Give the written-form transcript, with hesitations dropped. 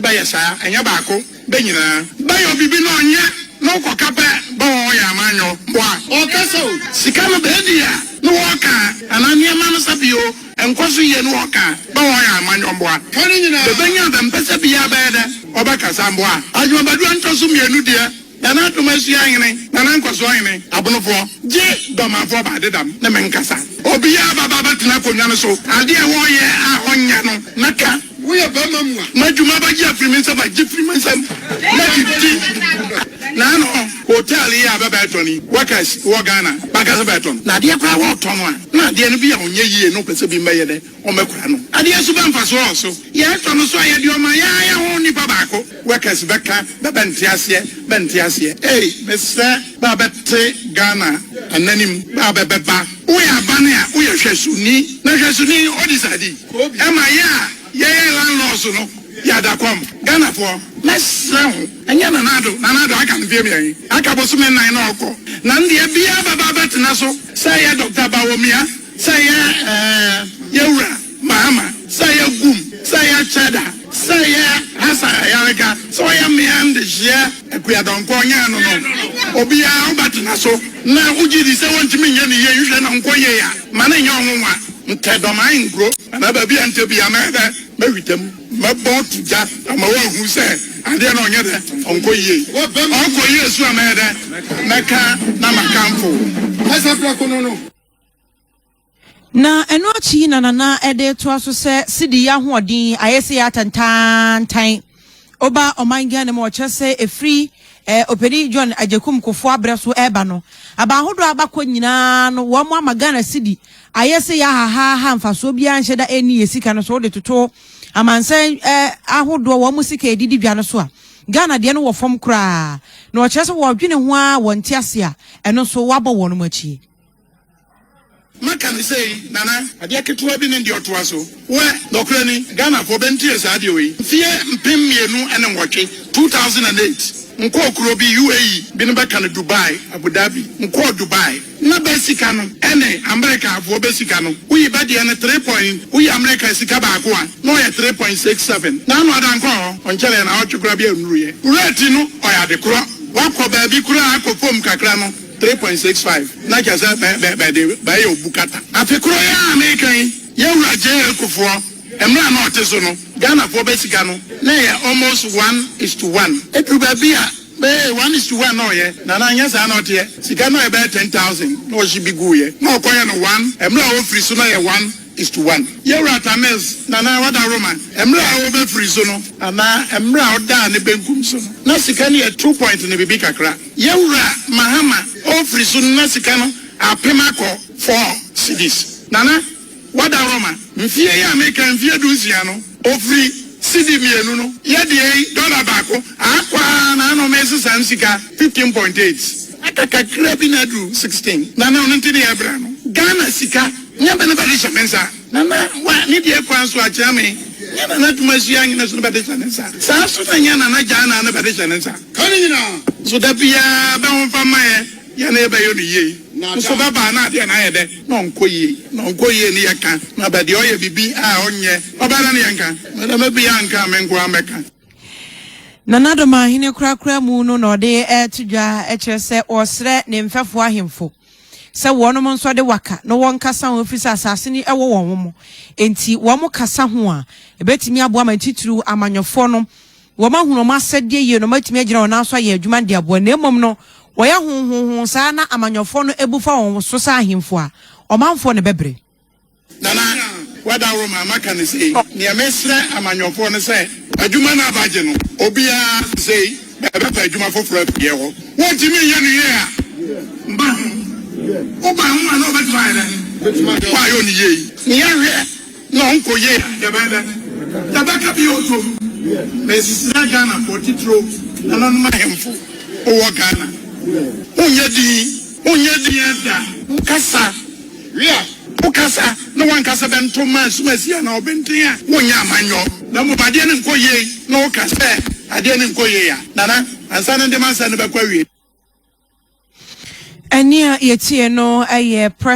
ba yesa enya baako be nyina ba yo bibi no nya no kokape ba wo ya manyo boa o kaso sika no be dia no woka anania ma no sabio enkoso ye no woka ba wo ya manyo boa kani nyina be benya da mpesa bia ba da obaka samboa adwo badu antoso mienu dia Nana to masu yangene, nana nkoso yangene, abonofo, je domafo ba dedam, na menkasa. Obiya baba batina konya no so, ade e wo ye a onya no, naka. Wo ye ba mamwa. Majuma ba ji afrimensa ba ji frimensa. Na kiti. Na no, hotel ya baba toni, workers wo Ghana, bagasa beton. Na de kwa wo tono a, na de no bi a onye yie no pese bi meye de, o mekura no. Ade so ba mfaso so. Ye tono so aye de o ma ya ho ni baba ko. Workers beka, baba ntiase, hey, Mr. Babette Ghana, and then him Babeba. We are Bania, we are Shasuni, Nashasuni, or Disadi. Am I ya landlords, no? Yadakom, Ghana for less round, and Yanado, I can hear me. I can also mean I know. Nandia Bia Babet Naso, say Dr. Bawomia, say Yura, Mahama, say Gum, say Cheddar. Say hasa yareka so ya me and share akua don konya no no obia obatena so na ugidi se wontimi nya ne ye hwe na nkoye ya ma na nya onwa ntedoman ngro na ba bia ntebia na da mawitam mabo tuja ama wa hu se ade na onye de onkoye su ama de meka na makamfo hasa plako no na eno achi na ede to aso se sidi ya hoodin ayese ya tantan oba omanga ne mo chese efri operi John ajekum kofo abreso eba no aba hodo abakọ nyina no wo mo amagana sidi ayese ya ha mfaso bia nheda eni yesika no so de toto amansan ahodo wo musika edidi bia no so a Ghana de no wo fom kra na o chese wo dwene ho a wonte ase a eno so wabo wo no machi Makani say, Nana, I get to have been in the Otuaso. Where, Docrani, Ghana for Bentius Adioi, Fear Pim and watching 2008. Nko Kurobi UAE, Binabakana Dubai, Abu Dhabi, Nko Dubai. Na Besicano, Ene, America for Besicano. We badi and a 3 point, we America Sikabakua, no at 3.67. Now, Madanko, on Chile and Autograbia Nruye. Retino, or at the Kura, Wako Baby Kura, Pom Kakrano. 3.65 na jaza ba yo bukata afekro ya American ya uraje kofo emra na oteso no Ghana for besika no na ya almost 1:1 etruba bia be 1:1 no ye na anya sa na ote sika no e be 10,000 no shi biguye no okoye no 1 emra o free so na ye 1:1 ya urata mes na wada Roman emra o be free so no ana emra o da ne benkum so na sika ne 2 point ne bibi kakra ya ura Mahama ofri sunna sikano apemako 4 cities nana wada Roma mfie ya America mfie duzia no ofri city mienu no ye de dollar bako akwa na no mesi sansika 15.8 akaka krabi na du 16 nana onntini ebra no Ghana sika nyamba na badisha mensa nana wa ni de kwanso achame nyana na tumasia nyina so badisha mensa sa so na nyana na jana na badisha mensa kani nyina so da bia ba won fama ya na ebe yo ni ye so baba na de na ye de no nkoye ni yaka na ba de oye bibi a onye obara ni yanka na ma bi yanka menko ameka na Dormaahene krakra mu no na ode etudwa echese osre ne mfefo ahemfo se wonom nso de waka no won kasa ho ofisa asase ni ewo won mo enti wo mo kasa ho a ebetimi abo amantituru amanyofo no wo ma huno ma sede ye no matimi agyina wona so ya adwuma de abo na emom no Waya hun sa na amanyofo no ebufa won so sa ahemfo a omanfo ne bebre nana wada Roma makani say ni amesre amanyofo no say adwuma na abaje no obia say bebe pa adwuma foforo apie ho wotimi ye no ye a mba oba hu na obetwa ne wa yo ni ye ni ahwe no nko ye ya bada tabaka bi oto mesra Ghana for titro nana no mahemfo o Ghana Unye di enda kasa ukasa no wan kasa bento mas masia na obentia wonya amanyo na mo bade ne nkoye na ukasa ade ne nkoye ya nana ansa ne de mansa ne bakwa wie enia yetie no aye press